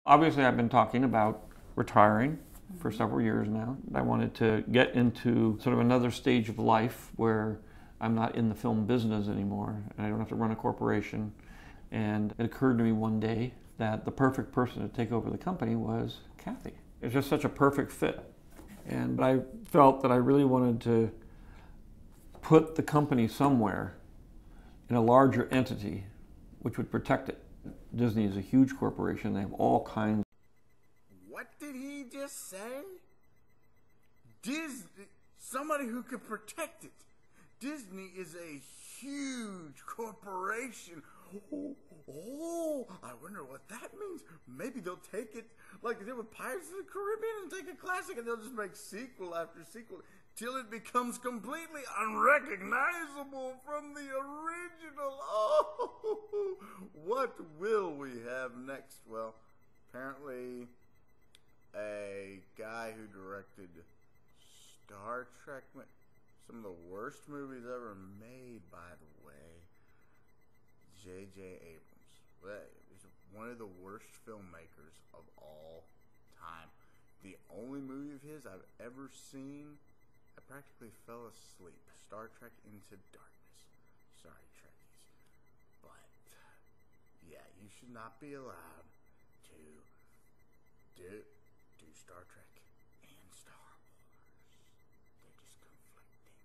Obviously, I've been talking about retiring for several years now. I wanted to get into sort of another stage of life where I'm not in the film business anymore and I don't have to run a corporation. And it occurred to me one day that the perfect person to take over the company was Kathy. It's just such a perfect fit. And I felt that I really wanted to put the company somewhere in a larger entity which would protect it. Disney is a huge corporation. They have all kinds. What did he just say? Disney, somebody who could protect it. Disney is a huge corporation. Oh, I wonder what that means. Maybe they'll take it like they did with Pirates of the Caribbean and take a classic and they'll just make sequel after sequel till it becomes completely unrecognizable from the original. Oh, what will we have next? Well, apparently a guy who directed Star Trek, some of the worst movies ever made, by the way, J.J. Abrams. He's one of the worst filmmakers of all time. The only movie of his I've ever seen, I practically fell asleep. Star Trek Into Darkness. Sorry, Trekkies. But, yeah, you should not be allowed to do Star Trek and Star Wars. They're just conflicting.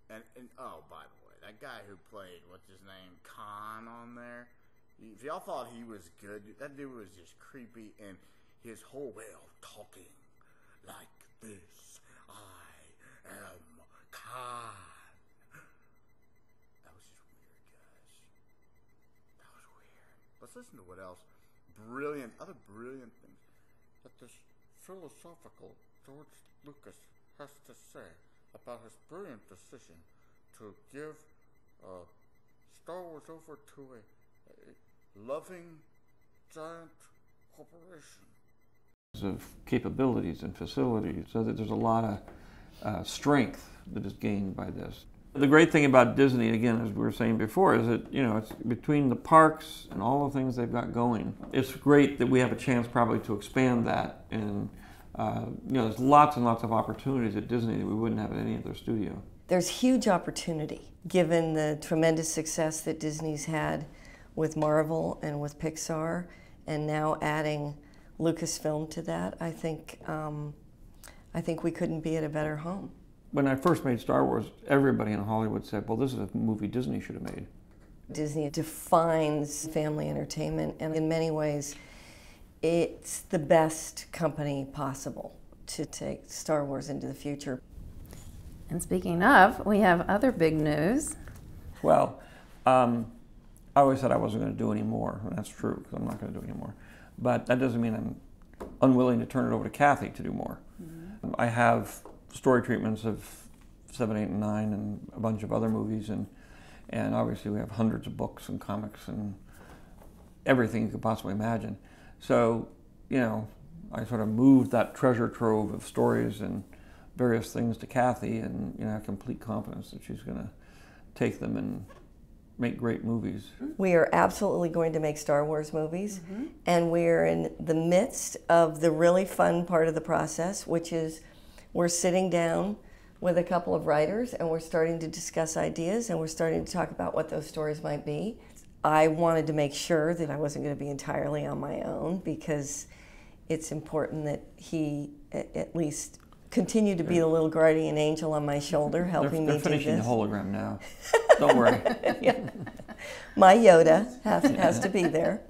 And oh, by the way, that guy who played, what's his name, Khan on there, if y'all thought he was good, that dude was just creepy, and his whole way of talking like this. I am Khan. That was just weird, guys. That was weird. Let's listen to what else. Other brilliant things that this philosophical George Lucas has to say about his brilliant decision to give Star Wars over to a loving giant corporation. Of capabilities and facilities, so that there's a lot of strength that is gained by this. The great thing about Disney, again, as we were saying before, is that, you know, it's between the parks and all the things they've got going. It's great that we have a chance probably to expand that, and you know, there's lots and lots of opportunities at Disney that we wouldn't have at any other studio. There's huge opportunity given the tremendous success that Disney's had with Marvel and with Pixar, and now adding Lucasfilm to that. I think we couldn't be at a better home. When I first made Star Wars, everybody in Hollywood said, well, this is a movie Disney should have made. Disney defines family entertainment, and in many ways, it's the best company possible to take Star Wars into the future. And speaking of, we have other big news. Well, I always said I wasn't going to do any more, and that's true, because I'm not going to do any more. But that doesn't mean I'm unwilling to turn it over to Kathy to do more. Mm-hmm. I have story treatments of 7, 8, and 9 and a bunch of other movies, and obviously we have hundreds of books and comics and everything you could possibly imagine. So, you know, I sort of moved that treasure trove of stories and various things to Kathy, and, you know, I have complete confidence that she's going to take them and make great movies. We are absolutely going to make Star Wars movies, and we're in the midst of the really fun part of the process, which is we're sitting down with a couple of writers and we're starting to discuss ideas, and we're starting to talk about what those stories might be. I wanted to make sure that I wasn't going to be entirely on my own, because it's important that he at least continue to be the little guardian angel on my shoulder, helping me do this. They're finishing the hologram now. Don't worry. Yeah. My Yoda has to be there.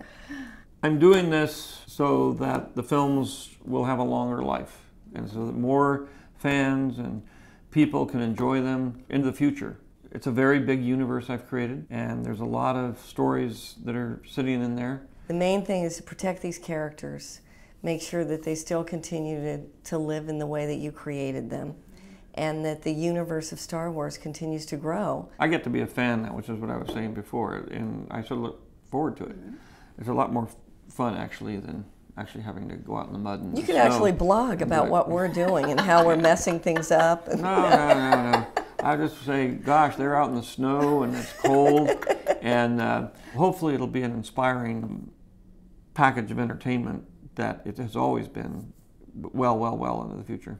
I'm doing this so that the films will have a longer life, and so that more fans and people can enjoy them into the future. It's a very big universe I've created, and there's a lot of stories that are sitting in there. The main thing is to protect these characters, make sure that they still continue to live in the way that you created them, and that the universe of Star Wars continues to grow. I get to be a fan now, which is what I was saying before, and I sort of look forward to it. It's a lot more fun, actually, than actually having to go out in the mud and you could actually blog about what we're doing and how we're messing things up. No. I just say, gosh, they're out in the snow and it's cold, and hopefully it'll be an inspiring package of entertainment that it has always been well into the future.